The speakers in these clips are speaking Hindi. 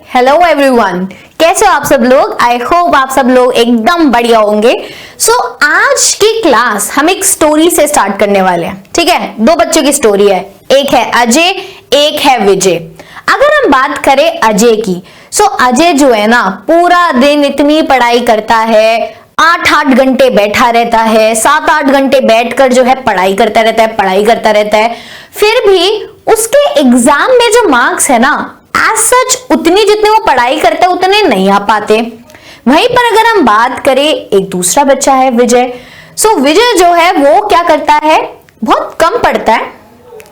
हेलो एवरीवन, कैसे हो आप सब लोग। आई होप आप सब लोग एकदम बढ़िया होंगे। आज की क्लास हम एक स्टोरी से स्टार्ट करने वाले हैं। ठीक है, दो बच्चों की स्टोरी है, एक है अजय, एक है विजय। अगर हम बात करें अजय की, अजय जो है ना पूरा दिन इतनी पढ़ाई करता है, 8-8 घंटे बैठा रहता है, 7-8 घंटे बैठकर जो है पढ़ाई करता रहता है। फिर भी उसके एग्जाम में जो मार्क्स है ना, एज सच उतनी जितनी वो पढ़ाई करता है उतने नहीं आ पाते। वहीं पर अगर हम बात करें एक दूसरा बच्चा है विजय। विजय जो है वो क्या करता है, बहुत कम पढ़ता है।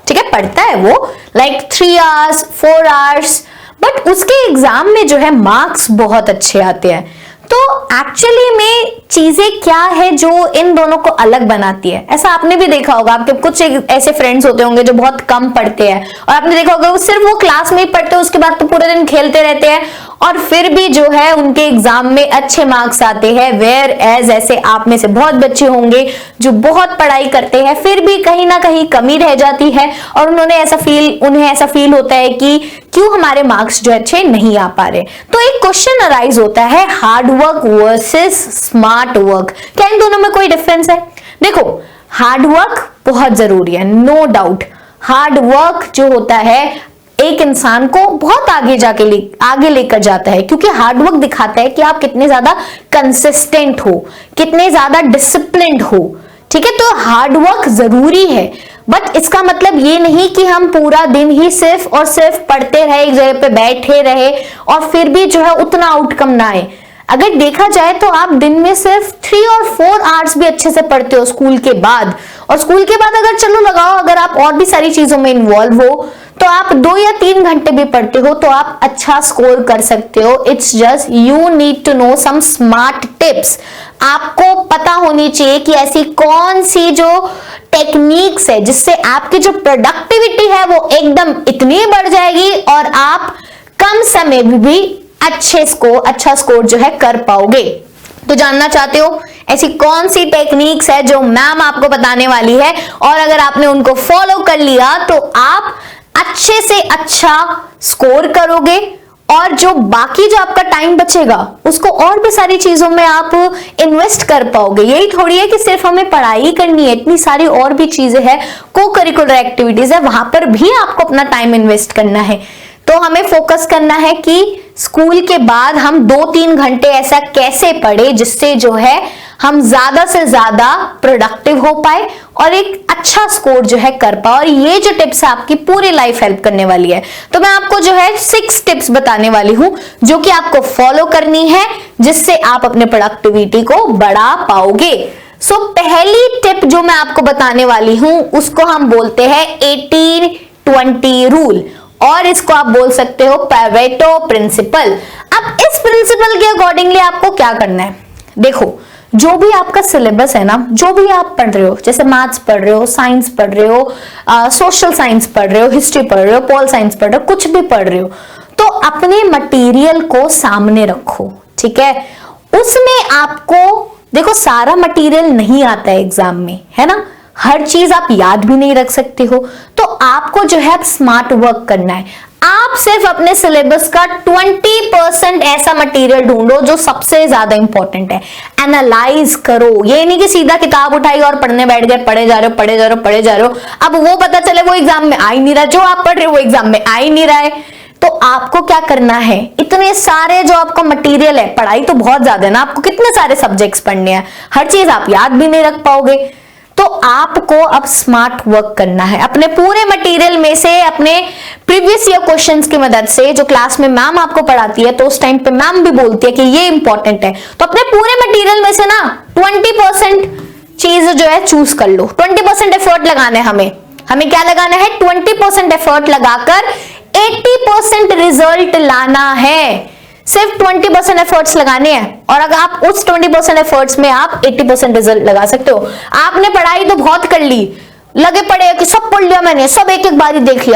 ठीक है, पढ़ता है वो लाइक 3 आवर्स 4 आवर्स, बट उसके एग्जाम में जो है मार्क्स बहुत अच्छे आते हैं। तो एक्चुअली में चीजें क्या है जो इन दोनों को अलग बनाती है, ऐसा आपने भी देखा होगा। आपके कुछ ऐसे फ्रेंड्स होते होंगे जो बहुत कम पढ़ते हैं, और आपने देखा होगा वो सिर्फ वो क्लास में ही पढ़ते हैं, उसके बाद तो पूरे दिन खेलते रहते हैं और फिर भी जो है उनके एग्जाम में अच्छे मार्क्स आते हैं। वेयर एज ऐसे आप में से बहुत बच्चे होंगे जो बहुत पढ़ाई करते हैं, फिर भी कहीं ना कहीं कमी रह जाती है और उन्हें ऐसा फील होता है कि क्यों हमारे मार्क्स जो अच्छे नहीं आ पा रहे। तो एक क्वेश्चन अराइज होता है, hard work versus smart work, क्या इन दोनों में कोई डिफरेंस है? देखो, हार्ड वर्क बहुत जरूरी है, नो डाउट। हार्ड वर्क जो होता है एक इंसान को बहुत आगे लेकर जाता है, क्योंकि हार्ड वर्क दिखाता है कि आप कितने ज्यादा कंसिस्टेंट हो, कितने ज्यादा डिसिप्लिन्ड हो। ठीक है, तो हार्ड वर्क जरूरी है, बट इसका मतलब ये नहीं कि हम पूरा दिन ही सिर्फ और सिर्फ पढ़ते रहे, एक जगह पे बैठे रहे और फिर भी जो है उतना आउटकम ना आए। अगर देखा जाए तो आप दिन में सिर्फ 3 और 4 आवर्स भी अच्छे से पढ़ते हो स्कूल के बाद, और स्कूल के बाद अगर चलो लगाओ अगर आप और भी सारी चीजों में इन्वॉल्व हो तो आप 2 या 3 घंटे भी पढ़ते हो तो आप अच्छा स्कोर कर सकते हो। It's just you need to know some smart tips. आपको पता होनी चाहिए कि ऐसी कौन सी जो टेक्निक्स है जिससे आपकी जो प्रोडक्टिविटी है वो एकदम इतनी बढ़ जाएगी और आप कम समय में भी अच्छा स्कोर जो है कर पाओगे। तो जानना चाहते हो ऐसी कौन सी टेक्निक्स है जो मैम आपको बताने वाली है, और अगर आपने उनको फॉलो कर लिया तो आप अच्छे से अच्छा स्कोर करोगे और जो बाकी जो आपका टाइम बचेगा उसको और भी सारी चीजों में आप इन्वेस्ट कर पाओगे। यही थोड़ी है कि सिर्फ हमें पढ़ाई करनी है, इतनी सारी और भी चीजें हैं, को करिकुलर एक्टिविटीज है, वहां पर भी आपको अपना टाइम इन्वेस्ट करना है। तो हमें फोकस करना है कि स्कूल के बाद हम 2-3 घंटे ऐसा कैसे पढ़े जिससे जो है हम ज्यादा से ज्यादा प्रोडक्टिव हो पाए और एक अच्छा स्कोर जो है कर पाए। और ये जो टिप्स है आपकी पूरी लाइफ हेल्प करने वाली है। तो मैं आपको जो है 6 टिप्स बताने वाली हूं जो कि आपको फॉलो करनी है, जिससे आप अपने प्रोडक्टिविटी को बढ़ा पाओगे। पहली टिप जो मैं आपको बताने वाली हूं उसको हम बोलते हैं 80-20 रूल, और इसको आप बोल सकते हो पैरेटो प्रिंसिपल। अब इस प्रिंसिपल के अकॉर्डिंगली आपको क्या करना है, देखो जो भी आपका सिलेबस है ना, जो भी आप पढ़ रहे हो, जैसे मैथ्स पढ़ रहे हो, साइंस पढ़ रहे हो, सोशल साइंस पढ़ रहे हो, हिस्ट्री पढ़ रहे हो, पॉल साइंस पढ़ रहे हो, कुछ भी पढ़ रहे हो, तो अपने मटेरियल को सामने रखो। ठीक है, उसमें आपको देखो सारा मटेरियल नहीं आता है एग्जाम में, है ना, हर चीज आप याद भी नहीं रख सकते हो, तो आपको जो है स्मार्ट वर्क करना है। आप सिर्फ अपने सिलेबस का 20% ऐसा मटेरियल ढूंढो जो सबसे ज्यादा इंपॉर्टेंट है, एनालाइज करो। ये नहीं कि सीधा किताब उठाई और पढ़ने बैठ गए, पढ़े जा रहे हो, अब वो पता चले वो एग्जाम में आ ही नहीं रहा, जो आप पढ़ रहे हो वो एग्जाम में आ ही नहीं रहा है। तो आपको क्या करना है, इतने सारे जो आपका मटेरियल है, पढ़ाई तो बहुत ज्यादा है ना, आपको कितने सारे सब्जेक्ट्स पढ़ने हैं, हर चीज आप याद भी नहीं रख पाओगे। तो आपको अब स्मार्ट वर्क करना है, अपने पूरे मटेरियल में से, अपने प्रीवियस ईयर क्वेश्चंस की मदद से, जो क्लास में मैम आपको पढ़ाती है तो उस टाइम पे मैम भी बोलती है कि ये इंपॉर्टेंट है, तो अपने पूरे मटेरियल में से ना 20% चीज जो है चूज कर लो। 20% एफर्ट लगाना है हमें क्या लगाना है, 20% एफर्ट लगाकर 80% रिजल्ट लाना है। सिर्फ 20% एफर्ट्स लगाने हैं, और अगर आप उस 20% एफर्ट्स में आप 80% रिजल्ट लगा सकते हो। आपने पढ़ाई तो बहुत कर ली, लगे पड़े कि सब पढ़ लिया मैंने, सब एक बारी देख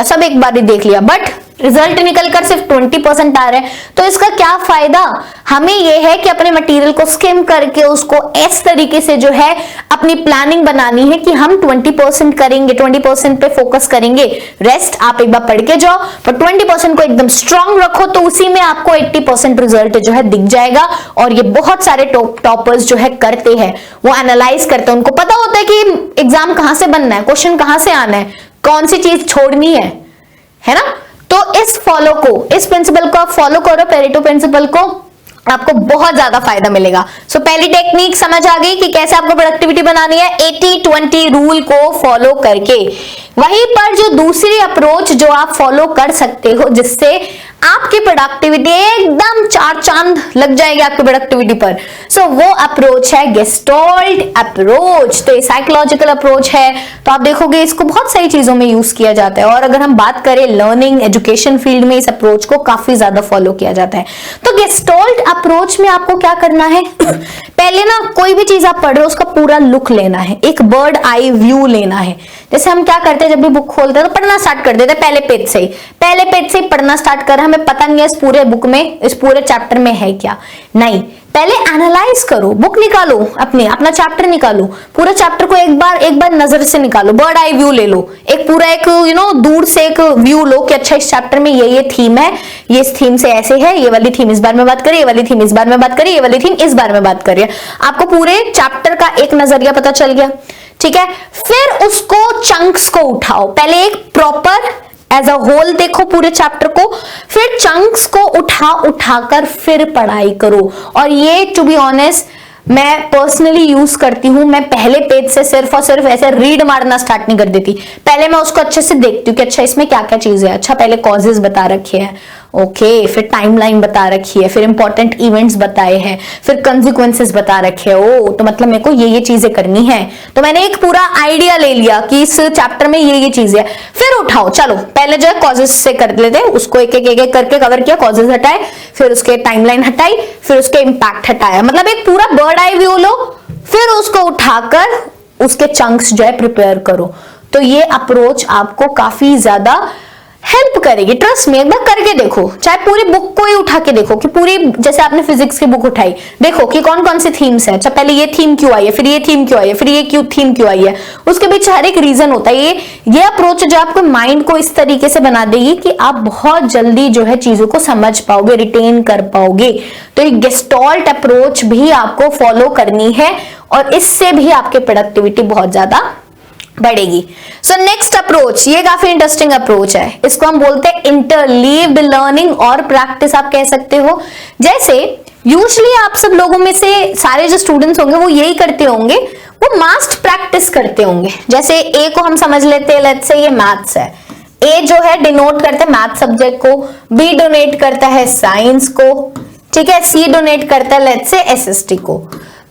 लिया, बट रिजल्ट निकलकर सिर्फ 20% आ रहा है, तो इसका क्या फायदा? हमें यह है कि अपने मटेरियल को स्किम करके उसको इस तरीके से जो है अपनी प्लानिंग बनानी है कि हम 20% करेंगे, 20% पे फोकस करेंगे, रेस्ट आप एक बार पढ़ के जाओ, पर 20% को एकदम स्ट्रांग रखो, तो उसी में आपको 80% रिजल्ट जो है दिख जाएगा। और ये बहुत सारे टॉपर्स जो है करते हैं, वो एनालाइज करते हैं, उनको पता होता है कि एग्जाम कहां से बनना है, क्वेश्चन कहां से आना है, कौन सी चीज छोड़नी है ना। तो इस प्रिंसिपल को आप फॉलो करो, पेरेटो प्रिंसिपल को, आपको बहुत ज्यादा फायदा मिलेगा। सो पहली टेक्निक समझ आ गई कि कैसे आपको प्रोडक्टिविटी बनानी है 80-20 रूल को फॉलो करके। वहीं पर जो दूसरी अप्रोच जो आप फॉलो कर सकते हो, जिससे आपकी प्रोडक्टिविटी एकदम चार चांद लग जाएगी आपकी प्रोडक्टिविटी पर, सो वो अप्रोच है गेस्टाल्ट अप्रोच। तो ये साइकोलॉजिकल अप्रोच है, तो आप देखोगे इसको बहुत सारी चीजों में यूज किया जाता है, और अगर हम बात करें लर्निंग एजुकेशन फील्ड में इस अप्रोच को काफी ज्यादा फॉलो किया जाता है। तो गेस्टाल्ट अप्रोच में आपको क्या करना है, पहले ना कोई भी चीज आप पढ़ रहे हो उसका पूरा लुक लेना है, एक बर्ड आई व्यू लेना है। जैसे हम क्या करते हैं, जब भी बुक खोलते हैं तो पढ़ना स्टार्ट कर देते हैं पहले पेज से ही पढ़ना स्टार्ट कर, हमें पता नहीं है इस पूरे बुक में, इस पूरे चैप्टर में है क्या, नहीं, पहले एनालाइज करो, बुक निकालो, अपना चैप्टर निकालो, पूरे चैप्टर को एक बार नजर से निकालो, बर्ड आई व्यू ले लो, एक पूरा एक दूर से एक व्यू लो कि अच्छा इस चैप्टर में ये थीम है, ये इस थीम से ऐसे है, ये वाली थीम इस बार में बात करिए, ये वाली थीम इस बार में बात करिए, ये वाली थीम इस बार में बात करिए। आपको पूरे चैप्टर का एक नजरिया पता चल गया, ठीक है। फिर उसको चंक्स को उठाओ, पहले एक प्रॉपर एज अ होल देखो पूरे चैप्टर को, फिर चंक्स को उठाकर फिर पढ़ाई करो। और ये टू बी ऑनेस्ट मैं पर्सनली यूज करती हूं, मैं पहले पेज से सिर्फ और सिर्फ ऐसे रीड मारना स्टार्ट नहीं कर देती, पहले मैं उसको अच्छे से देखती हूँ कि अच्छा इसमें क्या क्या चीज है, अच्छा पहले कॉजेज बता रखे हैं, ओके, फिर टाइमलाइन बता रखी है, फिर इंपॉर्टेंट इवेंट्स बताए हैं, फिर कंसिक्वेंसेस बता रखे हैं, ओ तो मतलब मेरे को ये चीजें करनी है, तो मैंने एक पूरा आइडिया ले लिया कि इस चैप्टर में ये चीज है। फिर उठाओ, चलो पहले जो है कॉजेज से कर लेते हैं, उसको एक एक करके कवर किया, कॉजेज हटाए, फिर उसके टाइमलाइन हटाई, फिर उसके इंपैक्ट हटाया, मतलब एक पूरा बर्ड आई व्यू लो, फिर उसको उठाकर उसके चंक्स जो है प्रिपेयर करो। तो ये अप्रोच आपको काफी ज्यादा हेल्प करेगी, ट्रस्ट में, एक बार करके देखो, चाहे पूरी बुक को ही उठा के देखो कि पूरी, जैसे आपने फिजिक्स की बुक उठाई, देखो कि कौन कौन सी थीम्स है, अच्छा पहले ये थीम क्यों आई है, फिर ये थीम क्यों आई है, फिर ये थीम क्यों आई है, उसके पीछे हर एक रीजन होता है। ये अप्रोच जो आपको माइंड को इस तरीके से बना देगी कि आप बहुत जल्दी जो है चीजों को समझ पाओगे, रिटेन कर पाओगे। तो ये गेस्टाल्ट अप्रोच भी आपको फॉलो करनी है, और इससे भी आपकी प्रोडक्टिविटी बहुत ज्यादा बढ़ेगी। सो नेक्स्ट अप्रोच, ये काफी इंटरेस्टिंग अप्रोच है, इसको हम बोलते हैं इंटरलीव्ड लर्निंग और प्रैक्टिस आप कह सकते हो। जैसे यूजुअली आप सब लोगों में से सारे जो स्टूडेंट्स होंगे वो यही करते होंगे, वो मास्ट प्रैक्टिस करते होंगे। जैसे ए को हम समझ लेते हैं, लेट्स से ये मैथ्स है, ए जो है डिनोट करता है मैथ सब्जेक्ट को, बी डोनेट करता है साइंस को, ठीक है, सी डोनेट करता है लेट्स से एसएसटी को।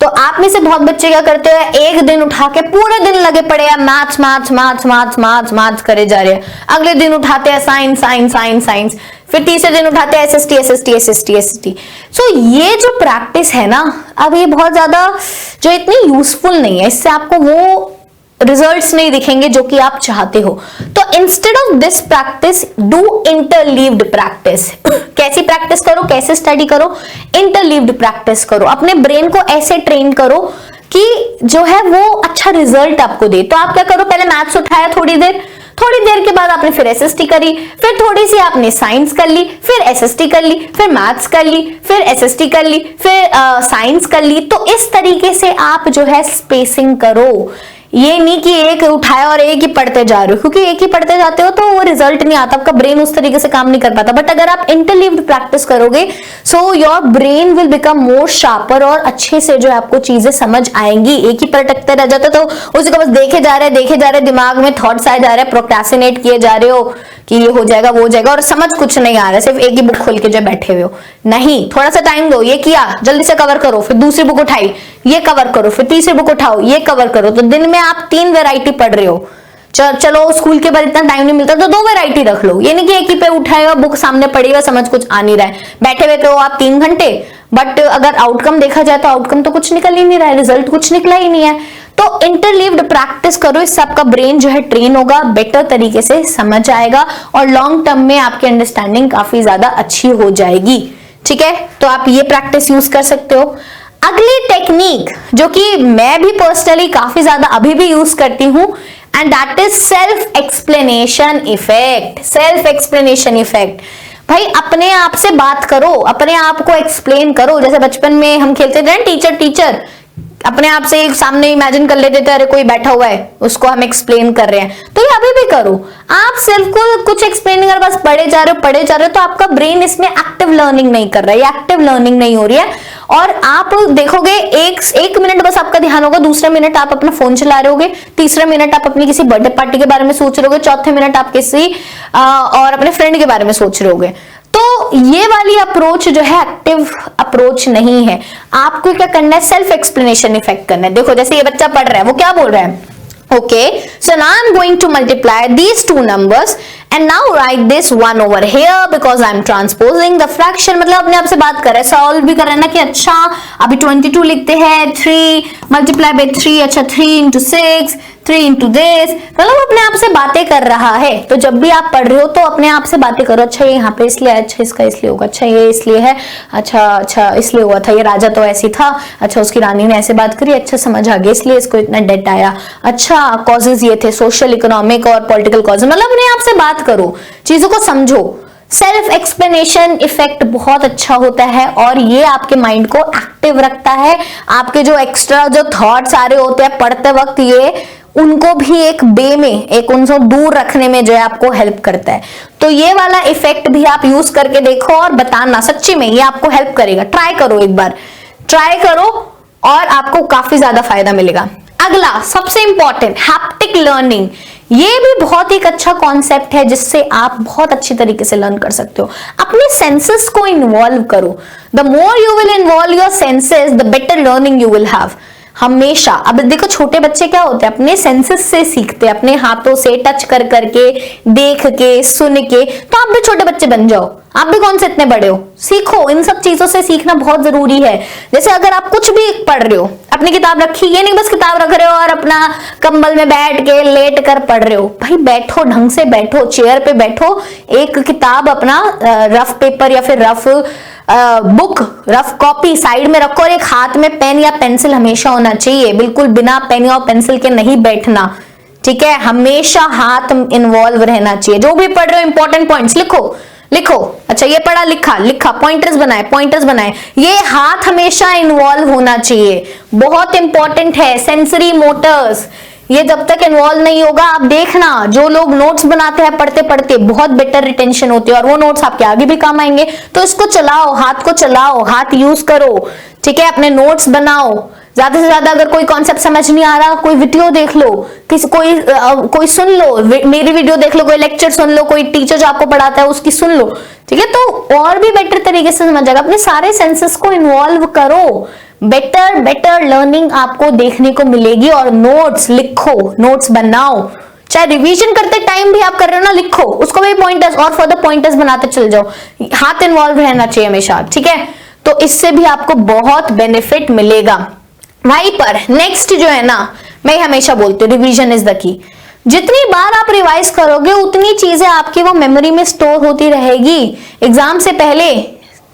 तो आप में से बहुत बच्चे क्या करते हैं, एक दिन उठा के पूरे दिन लगे पड़े हैं maths maths maths maths maths maths करे जा रहे हैं, अगले दिन उठाते हैं साइंस साइंस साइंस साइंस, फिर तीसरे दिन उठाते हैं एसएसटी एसएसटी एसएसटी एसएसटी। सो ये जो प्रैक्टिस है ना, अब ये बहुत ज्यादा जो इतनी यूजफुल नहीं है, इससे आपको वो रिजल्ट्स नहीं दिखेंगे जो कि आप चाहते हो। तो instead of this practice do interleaved practice. कैसी प्रैक्टिस करो, कैसे स्टडी करो, इंटरलीव्ड प्रैक्टिस करो, अपने ब्रेन को ऐसे ट्रेन करो कि जो है वो अच्छा रिजल्ट आपको दे। तो आप क्या करो, पहले मैथ्स उठाया थोड़ी देर के बाद आपने फिर एसएसटी करी, फिर थोड़ी सी आपने साइंस कर ली, फिर एसएसटी कर ली, फिर मैथ्स कर ली, फिर एसएसटी कर ली, फिर साइंस कर ली। तो इस तरीके से आप जो है स्पेसिंग करो, ये नहीं कि एक उठाया और एक ही पढ़ते जा रहे हो, क्योंकि एक ही पढ़ते जाते हो तो वो रिजल्ट नहीं आता, आपका ब्रेन उस तरीके से काम नहीं कर पाता। बट अगर आप इंटरलीव्ड प्रैक्टिस करोगे, so your brain will become more sharper, और अच्छे से जो है आपको चीजें समझ आएंगी। एक ही पढ़ते रह जाते तो उसी को बस देखे जा रहे, दिमाग में थॉट्स आए जा रहे हैं, प्रोक्रेस्टिनेट किए जा रहे हो कि ये हो जाएगा वो हो जाएगा, और समझ कुछ नहीं आ रहा, सिर्फ एक ही बुक खोल के जो बैठे हुए हो। नहीं, थोड़ा सा टाइम दो, ये किया जल्दी से कवर करो, फिर दूसरी बुक उठाई, ये कवर करो, फिर तीसरी बुक उठाओ, ये कवर करो। तो दिन में आप 3 वैरायटी पढ़ रहे हो, चलो स्कूल के बाद इतना टाइम नहीं मिलता तो 2 वैरायटी रख लो। ये नहीं कि एक ही पे उठाएगा, बुक सामने पड़ेगा, समझ कुछ आ नहीं रहा है, बैठे हुए तो आप 3 घंटे, बट अगर आउटकम देखा जाए तो आउटकम तो कुछ निकल ही नहीं रहा है, रिजल्ट कुछ निकला ही नहीं है। तो इंटरलीव्ड प्रैक्टिस करो, इससे आपका ब्रेन जो है ट्रेन होगा, बेटर तरीके से समझ आएगा और लॉन्ग टर्म में आपकी अंडरस्टैंडिंग काफी ज्यादा अच्छी हो जाएगी। ठीक है, तो आप ये प्रैक्टिस यूज कर सकते हो। अगली टेक्निक जो कि मैं भी पर्सनली काफी ज्यादा अभी भी यूज करती हूं, and that is self explanation effect. Self explanation effect, भाई अपने आप से बात करो, अपने आप को एक्सप्लेन करो। जैसे बचपन में हम खेलते थे टीचर टीचर, अपने आप से एक सामने इमेजिन कर लेते थे, अरे कोई बैठा हुआ है उसको हम एक्सप्लेन कर रहे हैं, तो ये अभी भी करो। आप सिर्फ को कुछ एक्सप्लेन नहीं कर, बस पढ़े जा रहे हो, तो आपका ब्रेन इसमें एक्टिव लर्निंग नहीं कर रहा है, एक्टिव लर्निंग नहीं हो रही है। और आप देखोगे एक मिनट बस आपका ध्यान होगा, दूसरा मिनट आप अपना फोन चला रहे होगे, तीसरा मिनट आप अपनी किसी बर्थडे पार्टी के बारे में सोच रहे होगे, चौथे मिनट आप किसी और अपने फ्रेंड के बारे में सोच रहे होगे। तो ये वाली अप्रोच जो है एक्टिव अप्रोच नहीं है। आपको क्या करना है, सेल्फ एक्सप्लेनेशन इफेक्ट करना है। देखो जैसे ये बच्चा पढ़ रहा है, वो क्या बोल रहा है, okay, so now I'm going to multiply these two numbers and now write this one over here because I'm transposing the fraction। मतलब अपने आप से बात कर रहा है, सॉल्व भी कर रहा है ना कि अच्छा अभी 22 लिखते हैं, 3 मल्टीप्लाई बाय 3, अच्छा 3 into 6, 3 into this, मतलब अपने आप से बातें कर रहा है। तो जब भी आप पढ़ रहे हो तो अपने आप से बातें करो, अच्छा ये यहाँ पे इसलिए, अच्छा इसका इसलिए होगा, अच्छा ये इसलिए है, अच्छा इसलिए हुआ था, ये राजा तो ऐसी था, अच्छा उसकी रानी ने ऐसे बात करी, अच्छा समझ आ गया इसलिए इसको इतना डेट आया, अच्छा कॉजेज ये थे, सोशल इकोनॉमिक और पॉलिटिकल कॉजेज। मतलब अपने आप से बात करो, चीजों को समझो। सेल्फ एक्सप्लेनेशन इफेक्ट बहुत अच्छा होता है और ये आपके माइंड को एक्टिव रखता है। आपके जो एक्स्ट्रा जो थॉट्स आ रहे होते हैं पढ़ते वक्त, ये उनको भी एक बे में, एक उनसे दूर रखने में जो है आपको हेल्प करता है। तो ये वाला इफेक्ट भी आप यूज करके देखो और बताना, सच्ची में ये आपको हेल्प करेगा। ट्राई करो, एक बार ट्राई करो और आपको काफी ज्यादा फायदा मिलेगा। अगला सबसे इंपॉर्टेंट, हैप्टिक लर्निंग। ये भी बहुत एक अच्छा कॉन्सेप्ट है जिससे आप बहुत अच्छी तरीके से लर्न कर सकते हो। अपने सेंसेस को इन्वॉल्व करो। The more you will involve your senses, the better learning you will have. हमेशा, अब देखो छोटे बच्चे क्या होते हैं, अपने सेंसेस से सीखते हैं, अपने हाथों से टच कर करके, देख के, सुन के। तो आप भी छोटे बच्चे बन जाओ, आप भी कौन से इतने बड़े हो, सीखो। इन सब चीजों से सीखना बहुत जरूरी है। जैसे अगर आप कुछ भी पढ़ रहे हो, अपनी किताब रखी, ये नहीं बस किताब रख रहे हो और अपना कंबल में बैठ के लेट कर पढ़ रहे हो। भाई बैठो, ढंग से बैठो, चेयर पे बैठो, एक किताब अपना रफ पेपर या फिर rough book, rough copy side में रखो और एक हाथ में पेन या पेंसिल हमेशा होना चाहिए। बिल्कुल बिना पेन या पेंसिल के नहीं बैठना, ठीक है। हमेशा हाथ इन्वॉल्व रहना चाहिए। जो भी पढ़ रहे हो इंपॉर्टेंट पॉइंट्स लिखो। अच्छा ये पढ़ा, लिखा, पॉइंटर्स बनाए। ये हाथ हमेशा इन्वॉल्व होना चाहिए, बहुत इंपॉर्टेंट है। सेंसरी मोटर्स, ये जब तक इन्वॉल्व नहीं होगा, आप देखना जो लोग नोट्स बनाते हैं पढ़ते पढ़ते, बहुत बेटर रिटेंशन होती है और वो नोट्स आपके आगे भी काम आएंगे। तो इसको चलाओ, हाथ को चलाओ, हाथ यूज करो, ठीक है। अपने नोट्स बनाओ। ज्यादा से ज्यादा अगर कोई कॉन्सेप्ट समझ नहीं आ रहा, कोई वीडियो देख लो, कोई सुन लो, मेरी वीडियो देख लो, कोई लेक्चर सुन लो, कोई टीचर जो आपको पढ़ाता है उसकी सुन लो, ठीक है। तो और भी बेटर तरीके से समझ जाएगा। अपने सारे सेंसेस को इन्वॉल्व करो, बेटर लर्निंग आपको देखने को मिलेगी। और नोट्स लिखो, नोट्स बनाओ, चाहे रिवीजन करते टाइम भी आप कर रहे हो ना, लिखो उसको भी पॉइंटर्स और फर्दर पॉइंटर्स बनाते चल जाओ। हाथ इन्वॉल्व रहना चाहिए हमेशा, ठीक है। तो इससे भी आपको बहुत बेनिफिट मिलेगा। वहीं पर नेक्स्ट जो है ना, मैं हमेशा बोलती हूँ रिवीजन इज द की। जितनी बार आप रिवाइज करोगे उतनी चीजें आपकी वो मेमोरी में स्टोर होती रहेगी। एग्जाम से पहले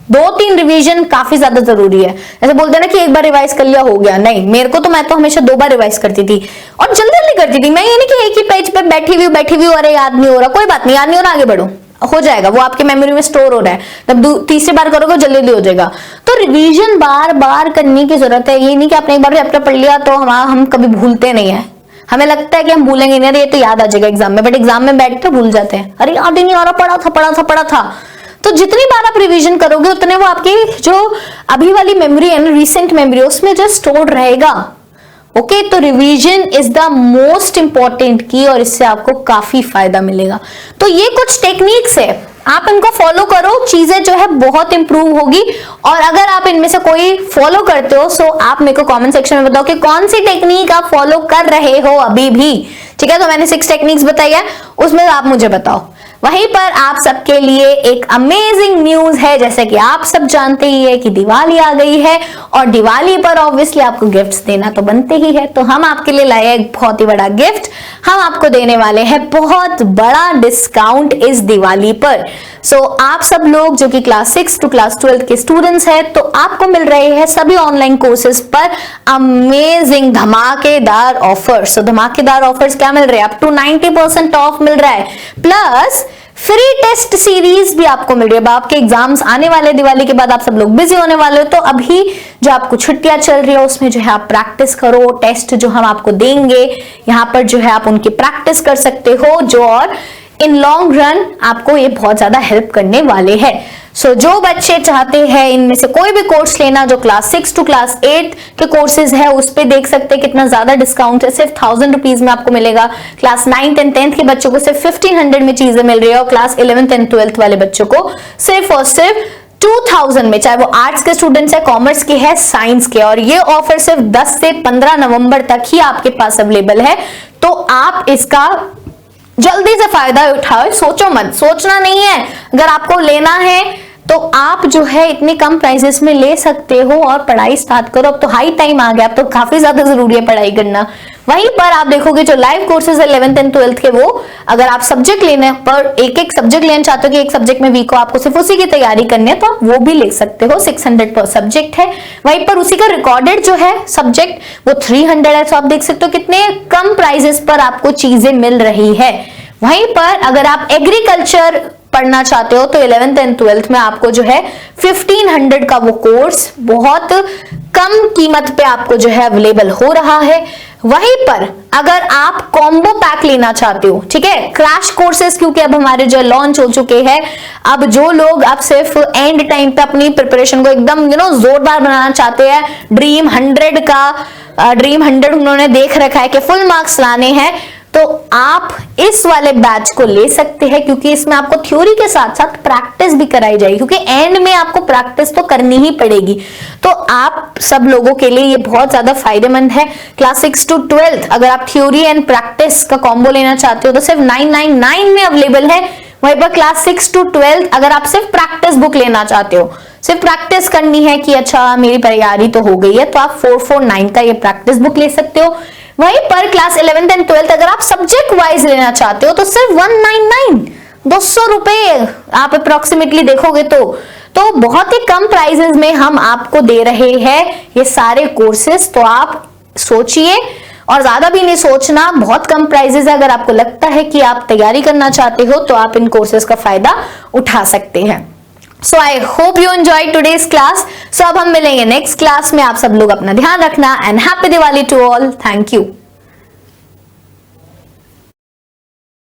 2-3 रिवीजन काफी ज्यादा जरूरी है। ऐसे बोलते हैं ना कि एक बार रिवाइज कर लिया हो गया, नहीं। मैं तो हमेशा 2 बार रिवाइज करती थी और जल्दी करती थी। मैं ये नहीं कि एक ही पेज पे बैठी हुई अरे याद नहीं हो रहा, कोई बात नहीं, याद नहीं हो रहा, आगे बढ़ो, हो जाएगा, वो आपके मेमोरी में स्टोर हो रहा है। तब तीसरी बार करोगे जल्दी हो जाएगा। तो रिवीजन बार बार करने की जरूरत है। ये नहीं कि आपने एक बार चैप्टर पढ़ लिया तो हम कभी भूलते नहीं है। हमें लगता है कि हम भूलेंगे नहीं, ये तो याद आ जाएगा एग्जाम में, बट एग्जाम में बैठते भूल जाते हैं, अरे याद ही नहीं आ रहा, पढ़ा था। तो जितनी बार आप रिवीजन करोगे उतने वो आपकी जो अभी वाली मेमोरी है ना, रिसेंट मेमोरी, उसमें जो स्टोर्ड रहेगा। ओके, तो revision is the most important की और इससे आपको काफी फायदा मिलेगा। तो ये कुछ टेक्निक्स है, आप इनको फॉलो करो, चीजें जो है बहुत इंप्रूव होगी। और अगर आप इनमें से कोई फॉलो करते हो तो आप मेरे को कमेंट सेक्शन में बताओ कि कौन सी टेक्निक आप फॉलो कर रहे हो अभी भी, ठीक है। तो मैंने 6 टेक्निक्स बताई है, उसमें आप मुझे बताओ। वहीं पर आप सबके लिए एक अमेजिंग न्यूज है, जैसे कि आप सब जानते ही है कि दिवाली आ गई है और दिवाली पर ऑब्वियसली आपको गिफ्ट्स देना तो बनते ही है। तो हम आपके लिए लाए एक बहुत ही बड़ा गिफ्ट। हम आपको देने वाले हैं बहुत बड़ा डिस्काउंट इस दिवाली पर। सो आप सब लोग जो कि क्लास 6 टू क्लास 12 के स्टूडेंट्स हैं, तो आपको मिल रहे हैं सभी ऑनलाइन कोर्सेज पर अमेजिंग धमाकेदार ऑफर्स। सो धमाकेदार ऑफर्स क्या मिल रहे हैं? अप टू 90% ऑफ मिल रहा है, प्लस फ्री टेस्ट सीरीज भी आपको मिल रही है। अब आपके एग्जाम्स आने वाले, दिवाली के बाद आप सब लोग बिजी होने वाले हो, तो अभी जो आपको छुट्टियां चल रही है उसमें जो है आप प्रैक्टिस करो। टेस्ट जो हम आपको देंगे यहाँ पर जो है आप उनकी प्रैक्टिस कर सकते हो, जो और इन लॉन्ग रन आपको ये बहुत ज्यादा हेल्प करने वाले हैं। सो जो बच्चे चाहते हैं इनमें से कोई भी कोर्स लेना, जो क्लास 6 टू क्लास 8 के कोर्सेज है, उस पे देख सकते हैं कितना ज्यादा डिस्काउंट है। सिर्फ 1000 रुपीज में आपको मिलेगा। क्लास 9th एंड 10th के बच्चों को सिर्फ 1500 में चीजें मिल रही है, और क्लास 11th एंड 12th वाले बच्चों को सिर्फ और सिर्फ 2000 में, चाहे वो आर्ट्स के स्टूडेंट्स है, कॉमर्स के है, साइंस के। और ये ऑफर सिर्फ 10 से 15 नवंबर तक ही आपके पास अवेलेबल है, तो आप इसका जल्दी से फायदा उठाओ। सोचो मत, सोचना नहीं है। अगर आपको लेना है तो आप जो है इतने कम प्राइसेस में ले सकते हो और पढ़ाई स्टार्ट करो। अब तो हाई टाइम आ गया, अब तो काफी ज्यादा जरूरी है पढ़ाई करना। वहीं पर आप देखोगे जो लाइव कोर्सेज है 11th एंड 12th के, वो अगर आप सब्जेक्ट लेने पर एक एक सब्जेक्ट लेना चाहते हो कि एक सब्जेक्ट में वीक हो, आपको सिर्फ उसी की तैयारी करनी है, तो आप वो भी ले सकते हो। 600 पर सब्जेक्ट है। वहीं पर उसी का रिकॉर्डेड जो है सब्जेक्ट वो 300 है। तो आप देख सकते हो कितने कम प्राइजेस पर आपको चीजें मिल रही है। वहीं पर अगर आप एग्रीकल्चर पढ़ना चाहते हो तो 11th एंड 12th में आपको जो है 1500 का वो कोर्स बहुत कम कीमत पे आपको जो है अवेलेबल हो रहा है। वहीं पर अगर आप कॉम्बो पैक लेना चाहते हो, ठीक है, क्रैश कोर्सेज क्योंकि अब हमारे जो लॉन्च हो चुके हैं, अब जो लोग अब सिर्फ एंड टाइम पे अपनी प्रिपरेशन को एकदम जोरदार बनाना चाहते हैं, ड्रीम 100 उन्होंने देख रखा है कि फुल मार्क्स लाने हैं, तो आप इस वाले बैच को ले सकते हैं, क्योंकि इसमें आपको थ्योरी के साथ साथ प्रैक्टिस भी कराई जाएगी, क्योंकि एंड में आपको प्रैक्टिस तो करनी ही पड़ेगी। तो आप सब लोगों के लिए ये बहुत ज्यादा फायदेमंद है। क्लास 6 टू 12th अगर आप थ्योरी एंड प्रैक्टिस का कॉम्बो लेना चाहते हो तो सिर्फ 999 में अवेलेबल है। वहीं पर क्लास 6 टू 12th अगर आप सिर्फ प्रैक्टिस बुक लेना चाहते हो, सिर्फ प्रैक्टिस करनी है कि अच्छा मेरी तैयारी तो हो गई है, तो आप 449 का ये प्रैक्टिस बुक ले सकते हो। वहीं पर क्लास 11th एंड 12th अगर आप सब्जेक्ट वाइज लेना चाहते हो तो सिर्फ 199, 200 रुपए आप अप्रोक्सीमेटली देखोगे तो बहुत ही कम प्राइसेस में हम आपको दे रहे हैं ये सारे कोर्सेज। तो आप सोचिए, और ज्यादा भी नहीं सोचना, बहुत कम प्राइसेस है। अगर आपको लगता है कि आप तैयारी करना चाहते हो तो आप इन कोर्सेज का फायदा उठा सकते हैं। So I hope you enjoy today's class. So अब हम मिलेंगे नेक्स्ट क्लास में। आप सब लोग अपना ध्यान रखना and happy Diwali to all. Thank you.